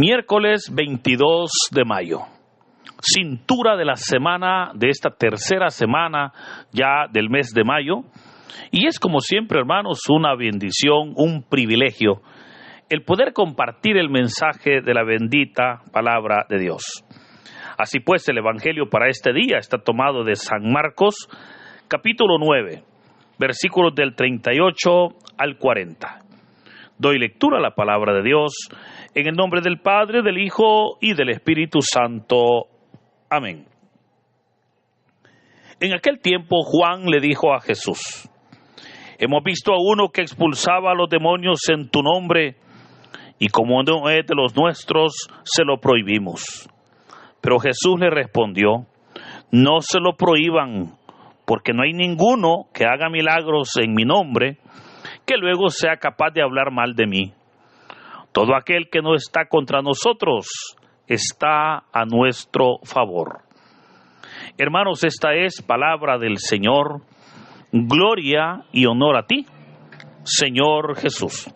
Miércoles 22 de mayo, cintura de la semana, de esta tercera semana ya del mes de mayo. Y es como siempre, hermanos, una bendición, un privilegio, el poder compartir el mensaje de la bendita palabra de Dios. Así pues, el Evangelio para este día está tomado de San Marcos, capítulo 9, versículos del 38 al 40. Doy lectura a la palabra de Dios en el nombre del Padre, del Hijo y del Espíritu Santo. Amén. En aquel tiempo Juan le dijo a Jesús: hemos visto a uno que expulsaba a los demonios en tu nombre, y como no es de los nuestros, se lo prohibimos. Pero Jesús le respondió: no se lo prohíban, porque no hay ninguno que haga milagros en mi nombre que luego sea capaz de hablar mal de mí. Todo aquel que no está contra nosotros está a nuestro favor. Hermanos, esta es palabra del Señor. Gloria y honor a ti, Señor Jesús.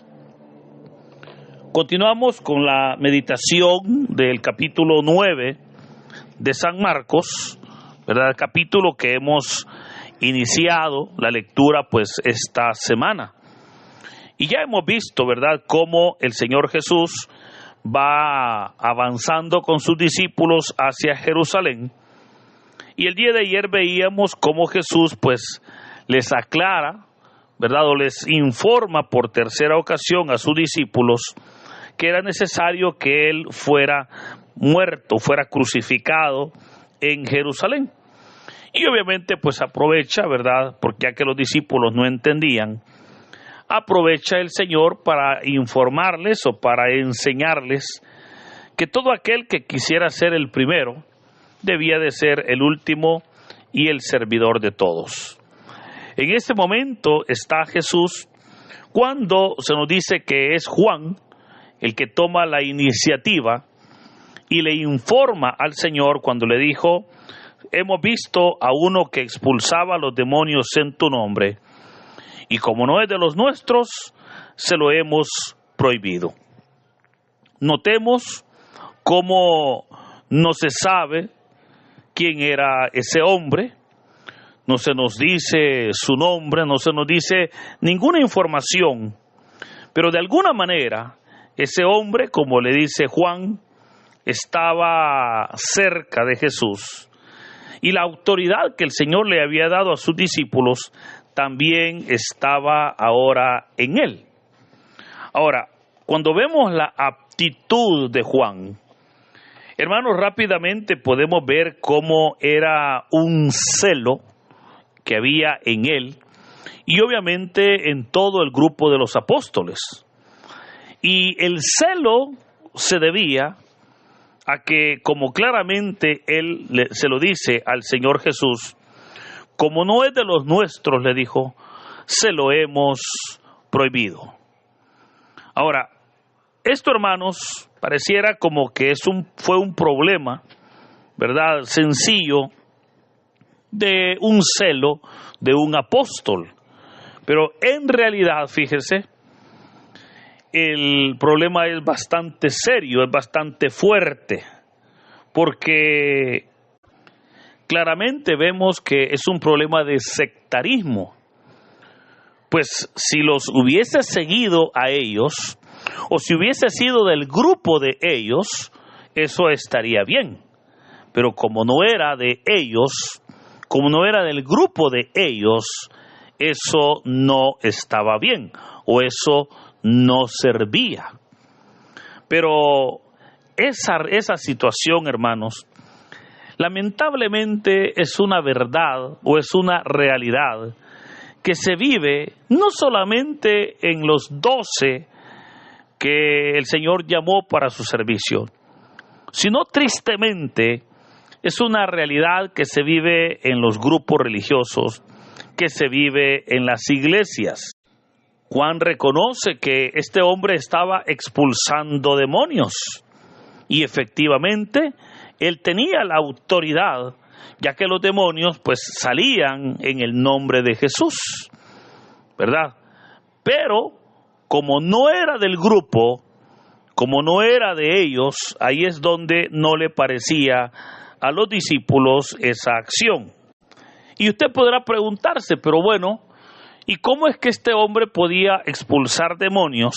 Continuamos con la meditación del capítulo 9 de San Marcos, ¿verdad? El capítulo que hemos iniciado la lectura pues esta semana. Y ya hemos visto, ¿verdad?, cómo el Señor Jesús va avanzando con sus discípulos hacia Jerusalén. Y el día de ayer veíamos cómo Jesús pues les aclara, ¿verdad?, o les informa por tercera ocasión a sus discípulos que era necesario que Él fuera muerto, fuera crucificado en Jerusalén. Y obviamente pues aprovecha, ¿verdad?, porque ya que los discípulos no entendían, aprovecha el Señor para informarles o para enseñarles que todo aquel que quisiera ser el primero debía de ser el último y el servidor de todos. En este momento está Jesús cuando se nos dice que es Juan el que toma la iniciativa y le informa al Señor cuando le dijo: hemos visto a uno que expulsaba a los demonios en tu nombre, y como no es de los nuestros, se lo hemos prohibido. Notemos cómo no se sabe quién era ese hombre, no se nos dice su nombre, no se nos dice ninguna información, pero de alguna manera ese hombre, como le dice Juan, estaba cerca de Jesús, y la autoridad que el Señor le había dado a sus discípulos también estaba ahora en él. Ahora, cuando vemos la aptitud de Juan, hermanos, rápidamente podemos ver cómo era un celo que había en él, y obviamente en todo el grupo de los apóstoles. Y el celo se debía a que, como claramente él se lo dice al Señor Jesús, como no es de los nuestros, le dijo, se lo hemos prohibido. Ahora, esto, hermanos, pareciera como que fue un problema, ¿verdad?, sencillo, de un celo de un apóstol. Pero en realidad, fíjese, el problema es bastante serio, es bastante fuerte, porque claramente vemos que es un problema de sectarismo. Pues si los hubiese seguido a ellos, o si hubiese sido del grupo de ellos, eso estaría bien. Pero como no era de ellos, como no era del grupo de ellos, eso no estaba bien, o eso no servía. Pero esa situación, hermanos, lamentablemente es una verdad o es una realidad que se vive no solamente en los 12 que el Señor llamó para su servicio, sino tristemente es una realidad que se vive en los grupos religiosos, que se vive en las iglesias. Juan reconoce que este hombre estaba expulsando demonios y efectivamente él tenía la autoridad, ya que los demonios pues salían en el nombre de Jesús, ¿verdad? Pero como no era del grupo, como no era de ellos, ahí es donde no le parecía a los discípulos esa acción. Y usted podrá preguntarse, pero bueno, ¿y cómo es que este hombre podía expulsar demonios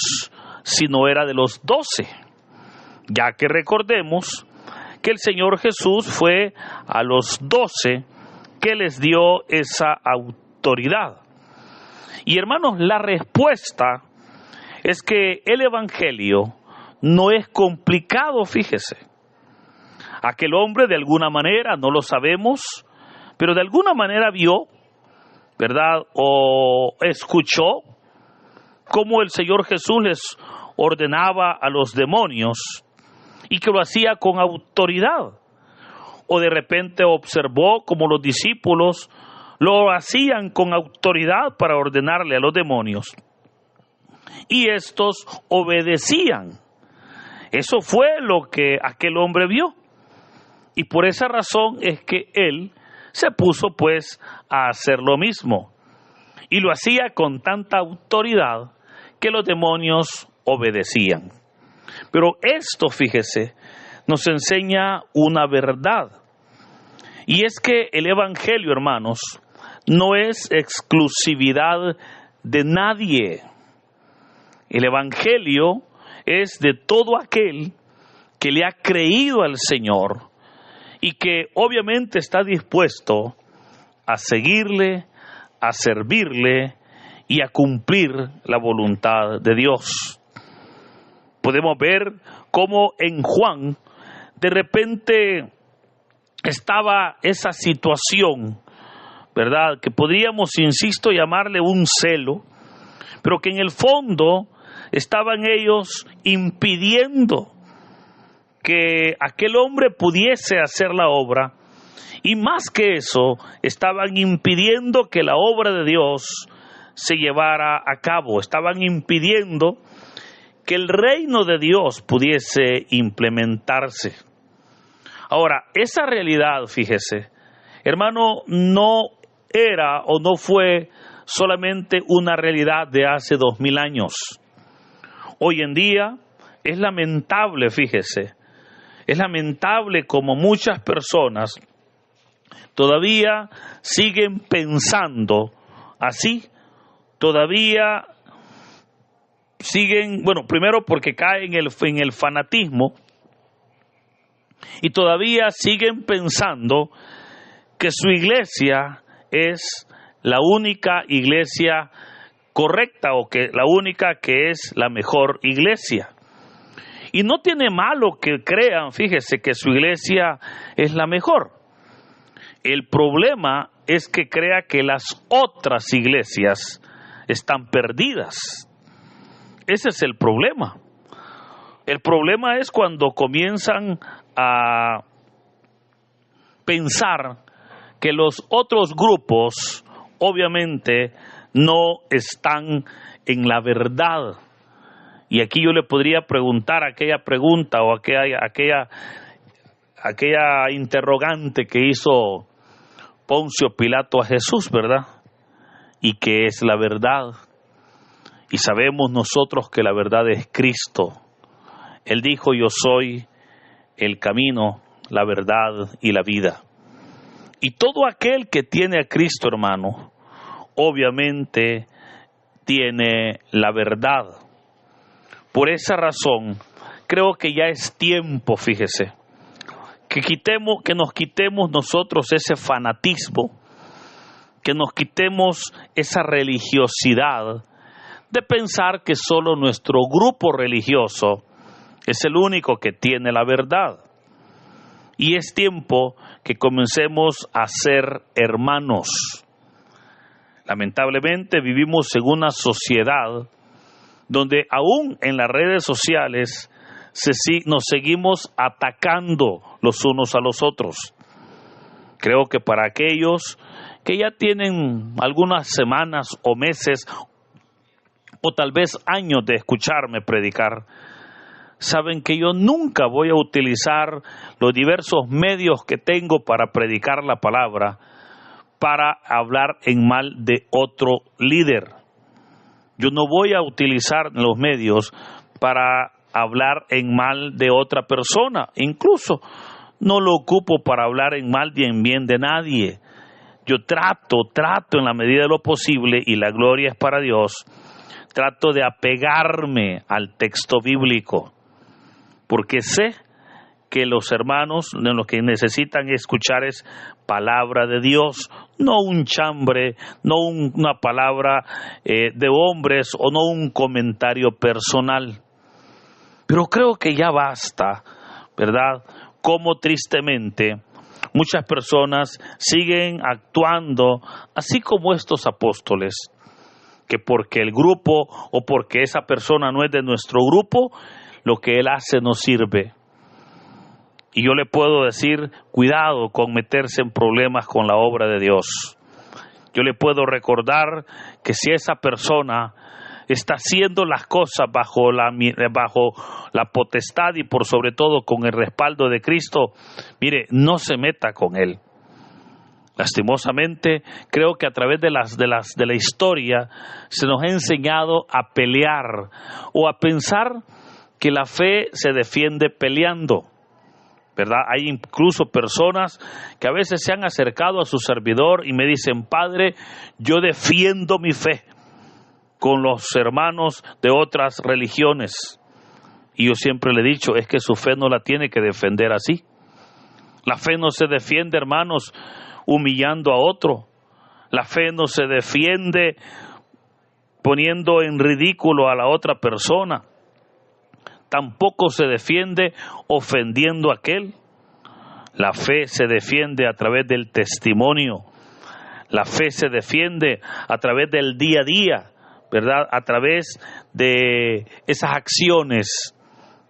si no era de los 12? Ya que recordemos que el Señor Jesús fue a los 12 que les dio esa autoridad. Y hermanos, la respuesta es que el Evangelio no es complicado, fíjese. Aquel hombre de alguna manera, no lo sabemos, pero de alguna manera vio, ¿verdad? O escuchó cómo el Señor Jesús les ordenaba a los demonios y que lo hacía con autoridad. O de repente observó cómo los discípulos lo hacían con autoridad para ordenarle a los demonios. Y estos obedecían. Eso fue lo que aquel hombre vio. Y por esa razón es que él se puso pues a hacer lo mismo. Y lo hacía con tanta autoridad que los demonios obedecían. Pero esto, fíjese, nos enseña una verdad. Y es que el Evangelio, hermanos, no es exclusividad de nadie. El Evangelio es de todo aquel que le ha creído al Señor y que obviamente está dispuesto a seguirle, a servirle y a cumplir la voluntad de Dios. Podemos ver cómo en Juan de repente estaba esa situación, ¿verdad? Que podríamos, insisto, llamarle un celo, pero que en el fondo estaban ellos impidiendo que aquel hombre pudiese hacer la obra, y más que eso, estaban impidiendo que la obra de Dios se llevara a cabo, estaban impidiendo que el reino de Dios pudiese implementarse. Ahora, esa realidad, fíjese, hermano, no era o no fue solamente una realidad de hace 2000 años. Hoy en día es lamentable, fíjese, es lamentable como muchas personas todavía siguen pensando así, todavía siguen, bueno, primero porque caen en el fanatismo y todavía siguen pensando que su iglesia es la única iglesia correcta o que la única que es la mejor iglesia. Y no tiene malo que crean, fíjese, que su iglesia es la mejor. El problema es que crea que las otras iglesias están perdidas. Ese es el problema. El problema es cuando comienzan a pensar que los otros grupos obviamente no están en la verdad. Y aquí yo le podría preguntar aquella pregunta o aquella interrogante que hizo Poncio Pilato a Jesús, ¿verdad? ¿Y qué es la verdad? Y sabemos nosotros que la verdad es Cristo. Él dijo: yo soy el camino, la verdad y la vida. Y todo aquel que tiene a Cristo, hermano, obviamente tiene la verdad. Por esa razón, creo que ya es tiempo, fíjese, que nos quitemos nosotros ese fanatismo, que nos quitemos esa religiosidad de pensar que solo nuestro grupo religioso es el único que tiene la verdad. Y es tiempo que comencemos a ser hermanos. Lamentablemente vivimos en una sociedad donde aún en las redes sociales nos seguimos atacando los unos a los otros. Creo que para aquellos que ya tienen algunas semanas o meses o tal vez años de escucharme predicar, saben que yo nunca voy a utilizar los diversos medios que tengo para predicar la palabra para hablar en mal de otro líder. Yo no voy a utilizar los medios para hablar en mal de otra persona. Incluso no lo ocupo para hablar en mal ni en bien de nadie. Yo trato en la medida de lo posible, y la gloria es para Dios, trato de apegarme al texto bíblico, porque sé que los hermanos lo que necesitan escuchar es palabra de Dios, no un chambre, no una palabra de hombres o no un comentario personal. Pero creo que ya basta, ¿verdad? Como tristemente muchas personas siguen actuando así como estos apóstoles, que porque el grupo o porque esa persona no es de nuestro grupo, lo que él hace no sirve. Y yo le puedo decir, cuidado con meterse en problemas con la obra de Dios. Yo le puedo recordar que si esa persona está haciendo las cosas bajo la potestad y por sobre todo con el respaldo de Cristo, mire, no se meta con él. Lastimosamente, creo que a través de la historia se nos ha enseñado a pelear o a pensar que la fe se defiende peleando, ¿verdad? Hay incluso personas que a veces se han acercado a su servidor y me dicen: Padre, yo defiendo mi fe con los hermanos de otras religiones. Y yo siempre le he dicho, es que su fe no la tiene que defender así. La fe no se defiende, hermanos, humillando a otro. La fe no se defiende poniendo en ridículo a la otra persona. Tampoco se defiende ofendiendo a aquel. La fe se defiende a través del testimonio. La fe se defiende a través del día a día, ¿verdad? A través de esas acciones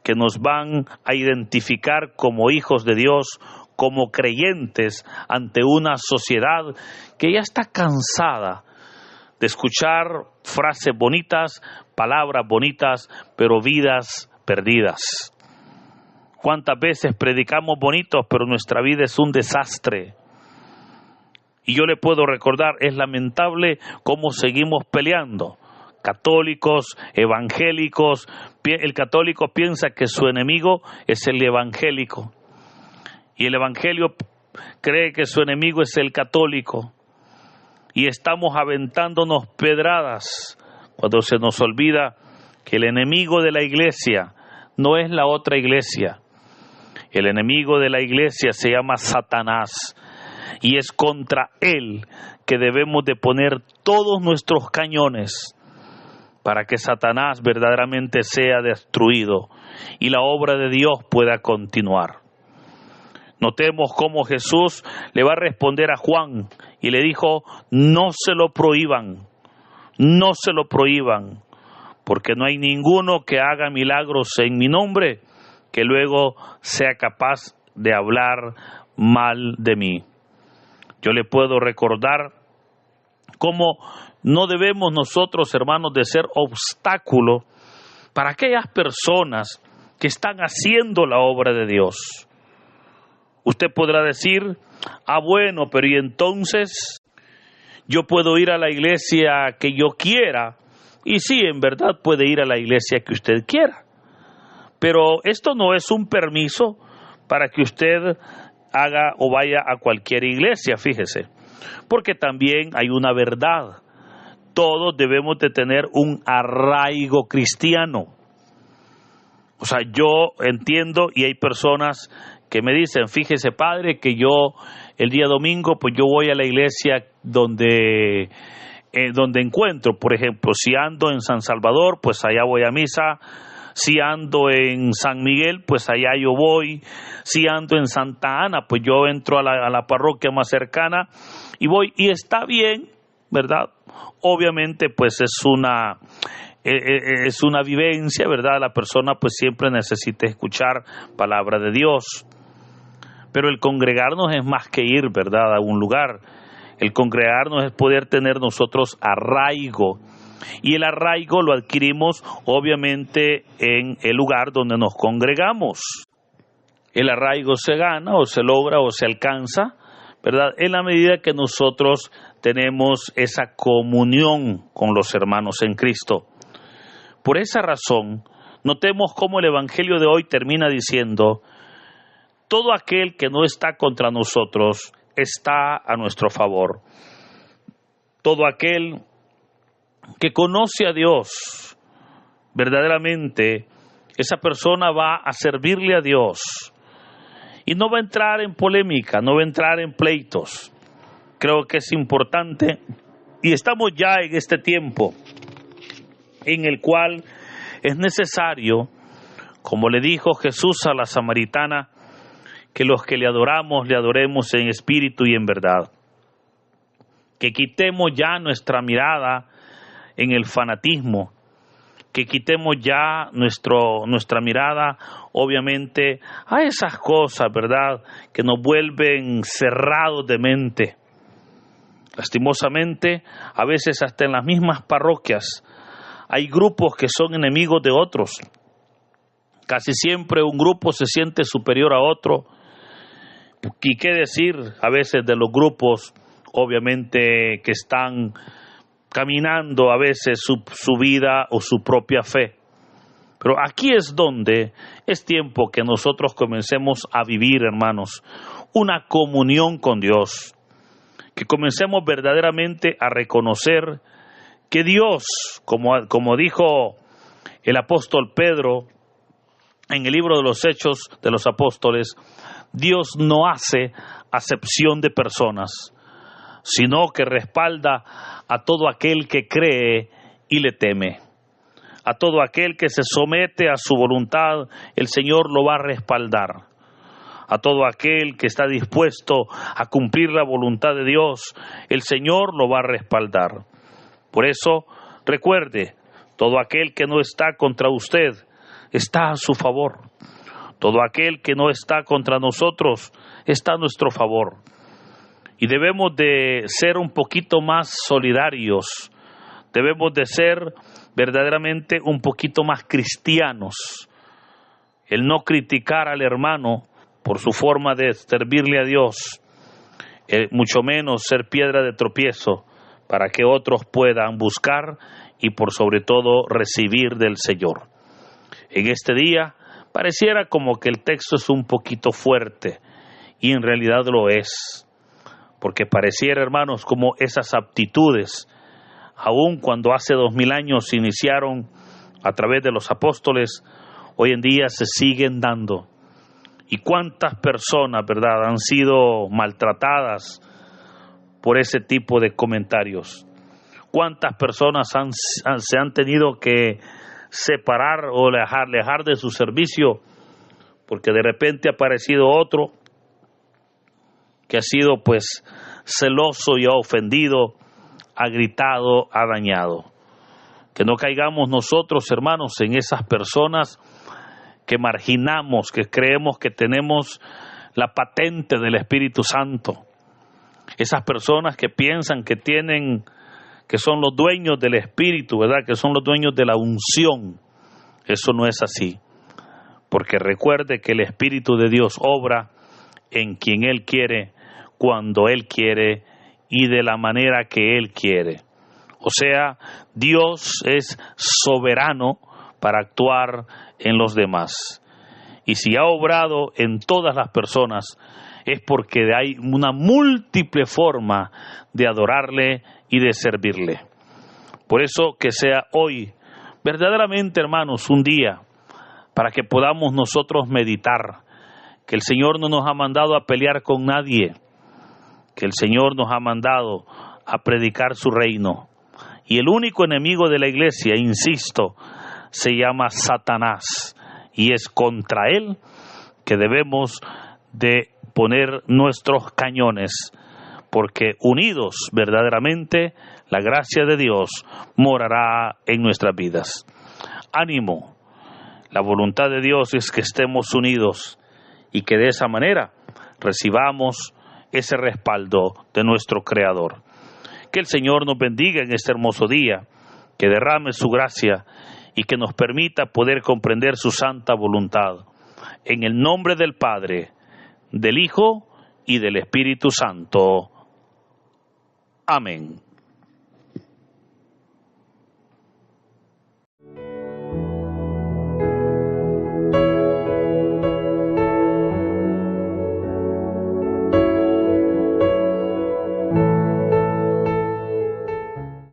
que nos van a identificar como hijos de Dios, como creyentes ante una sociedad que ya está cansada de escuchar frases bonitas, palabras bonitas, pero vidas perdidas. ¿Cuántas veces predicamos bonitos, pero nuestra vida es un desastre? Y yo le puedo recordar, es lamentable cómo seguimos peleando. Católicos, evangélicos, el católico piensa que su enemigo es el evangélico. Y el evangelio cree que su enemigo es el católico. Y estamos aventándonos pedradas cuando se nos olvida que el enemigo de la iglesia no es la otra iglesia. El enemigo de la iglesia se llama Satanás. Y es contra él que debemos de poner todos nuestros cañones para que Satanás verdaderamente sea destruido y la obra de Dios pueda continuar. Notemos cómo Jesús le va a responder a Juan y le dijo: no se lo prohíban, no se lo prohíban, porque no hay ninguno que haga milagros en mi nombre que luego sea capaz de hablar mal de mí. Yo le puedo recordar cómo no debemos nosotros, hermanos, de ser obstáculo para aquellas personas que están haciendo la obra de Dios. Usted podrá decir: bueno, pero y entonces yo puedo ir a la iglesia que yo quiera. Y sí, en verdad puede ir a la iglesia que usted quiera. Pero esto no es un permiso para que usted haga o vaya a cualquier iglesia, fíjese. Porque también hay una verdad. Todos debemos de tener un arraigo cristiano. O sea, yo entiendo y hay personas que me dicen: fíjese, padre, que yo el día domingo pues yo voy a la iglesia donde encuentro. Por ejemplo, si ando en San Salvador, pues allá voy a misa. Si ando en San Miguel, pues allá yo voy. Si ando en Santa Ana, pues yo entro a la parroquia más cercana y voy. Y está bien, ¿verdad? Obviamente, pues es una vivencia, ¿verdad? La persona pues siempre necesita escuchar palabra de Dios. Pero el congregarnos es más que ir, ¿verdad?, a un lugar. El congregarnos es poder tener nosotros arraigo. Y el arraigo lo adquirimos obviamente en el lugar donde nos congregamos. El arraigo se gana o se logra o se alcanza, ¿verdad?, en la medida que nosotros tenemos esa comunión con los hermanos en Cristo. Por esa razón, Notemos cómo el Evangelio de hoy termina diciendo: todo aquel que no está contra nosotros está a nuestro favor. Todo aquel que conoce a Dios verdaderamente, esa persona va a servirle a Dios y no va a entrar en polémica, no va a entrar en pleitos. Creo que es importante, y estamos ya en este tiempo en el cual es necesario, como le dijo Jesús a la samaritana, que los que le adoramos, le adoremos en espíritu y en verdad. Que quitemos ya nuestra mirada en el fanatismo, que quitemos ya nuestra mirada, obviamente, a esas cosas, ¿verdad?, que nos vuelven cerrados de mente. Lastimosamente, a veces hasta en las mismas parroquias hay grupos que son enemigos de otros. Casi siempre un grupo se siente superior a otro. ¿Y qué decir a veces de los grupos, obviamente, que están caminando a veces su vida o su propia fe? Pero aquí es donde es tiempo que nosotros comencemos a vivir, hermanos, una comunión con Dios, que comencemos verdaderamente a reconocer que Dios, como dijo el apóstol Pedro en el libro de los Hechos de los Apóstoles, Dios no hace acepción de personas, sino que respalda a todo aquel que cree y le teme. A todo aquel que se somete a su voluntad, el Señor lo va a respaldar. A todo aquel que está dispuesto a cumplir la voluntad de Dios, el Señor lo va a respaldar. Por eso, recuerde, todo aquel que no está contra usted, está a su favor. Todo aquel que no está contra nosotros, está a nuestro favor. Y debemos de ser un poquito más solidarios, debemos de ser verdaderamente un poquito más cristianos. El no criticar al hermano por su forma de servirle a Dios, mucho menos ser piedra de tropiezo para que otros puedan buscar y por sobre todo recibir del Señor. En este día pareciera como que el texto es un poquito fuerte, y en realidad lo es, porque pareciera, hermanos, como esas aptitudes, aun cuando hace 2000 años se iniciaron a través de los apóstoles, hoy en día se siguen dando. Y cuántas personas, ¿verdad?, han sido maltratadas por ese tipo de comentarios. Cuántas personas se han tenido que separar o alejar de su servicio porque de repente ha aparecido otro que ha sido pues celoso y ha ofendido, ha gritado, ha dañado. Que no caigamos nosotros, hermanos, en esas personas que marginamos, que creemos que tenemos la patente del Espíritu Santo. Esas personas que piensan que son los dueños del Espíritu, ¿verdad?, que son los dueños de la unción. Eso no es así. Porque recuerde que el Espíritu de Dios obra en quien Él quiere, cuando Él quiere y de la manera que Él quiere. O sea, Dios es soberano para actuar en los demás. Y si ha obrado en todas las personas, es porque hay una múltiple forma de adorarle y de servirle. Por eso que sea hoy, verdaderamente, hermanos, un día para que podamos nosotros meditar que el Señor no nos ha mandado a pelear con nadie, que el Señor nos ha mandado a predicar su reino. Y el único enemigo de la iglesia, insisto, se llama Satanás, y es contra él que debemos de poner nuestros cañones, porque unidos verdaderamente la gracia de Dios morará en nuestras vidas. Ánimo, la voluntad de Dios es que estemos unidos y que de esa manera recibamos ese respaldo de nuestro Creador. Que el Señor nos bendiga en este hermoso día, que derrame su gracia y que nos permita poder comprender su santa voluntad. En el nombre del Padre, del Hijo y del Espíritu Santo. Amén.